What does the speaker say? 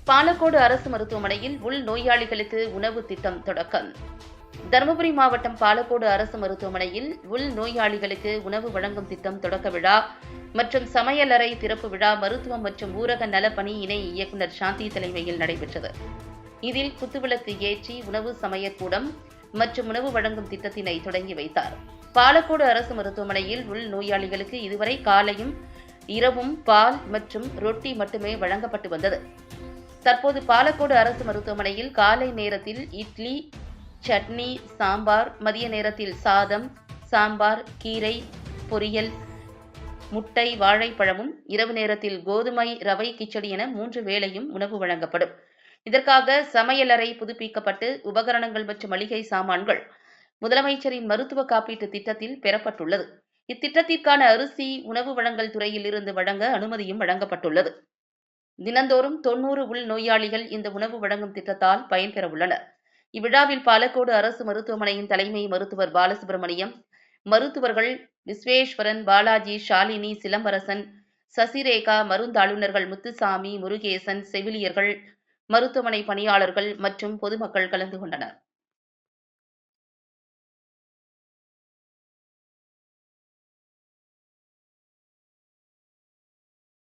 பாலக்கோடு அரசு மருத்துவமனையில் உள் நோயாளிகளுக்கு உணவு திட்டம் தொடக்கம். தருமபுரி மாவட்டம் பாலக்கோடு அரசு மருத்துவமனையில் உள் நோயாளிகளுக்கு உணவு வழங்கும் திட்டம் தொடக்க விழா மற்றும் சமையலறை திறப்பு விழா மருத்துவம் மற்றும் ஊரக நலப்பணி இணை இயக்குநர் சாந்தி தலைமையில் நடைபெற்றது. இதில் குத்துவிளக்கு ஏற்றி உணவு சமையற்கூடம் மற்றும் உணவு வழங்கும் திட்டத்தினை தொடங்கி வைத்தார். பாலக்கோடு அரசு மருத்துவமனையில் உள் நோயாளிகளுக்கு இதுவரை காலையும் இரவும் பால் மற்றும் ரொட்டி மட்டுமே வழங்கப்பட்டு வந்தது. தற்போது பாலக்கோடு அரசு மருத்துவமனையில் காலை நேரத்தில் இட்லி, சட்னி, சாம்பார், மதிய நேரத்தில் சாதம், சாம்பார், கீரை, பொரியல், முட்டை, வாழைப்பழமும், இரவு நேரத்தில் கோதுமை, ரவை கிச்சடி என 3 வேளையும் உணவு வழங்கப்படும். இதற்காக சமையலறை புதுப்பிக்கப்பட்டு உபகரணங்கள் மற்றும் மளிகை சாமான்கள் முதலமைச்சரின் மருத்துவ காப்பீட்டு திட்டத்தில் பெறப்பட்டுள்ளது. இத்திட்டத்திற்கான அரிசி உணவு வழங்கல் துறையில் இருந்து வழங்க அனுமதியும் வழங்கப்பட்டுள்ளது. தினந்தோறும் 90 உள் நோயாளிகள் இந்த உணவு வழங்கும் திட்டத்தால் பயன்பெற உள்ளனர். இவ்விழாவில் பாலக்கோடு அரசு மருத்துவமனையின் தலைமை மருத்துவர் பாலசுப்ரமணியம், மருத்துவர்கள் விஸ்வேஸ்வரன், பாலாஜி, ஷாலினி, சிலம்பரசன், சசிரேகா, மருந்தாளுநர்கள் முத்துசாமி, முருகேசன், செவிலியர்கள், மருத்துவமனை பணியாளர்கள் மற்றும் பொதுமக்கள் கலந்து கொண்டனர்.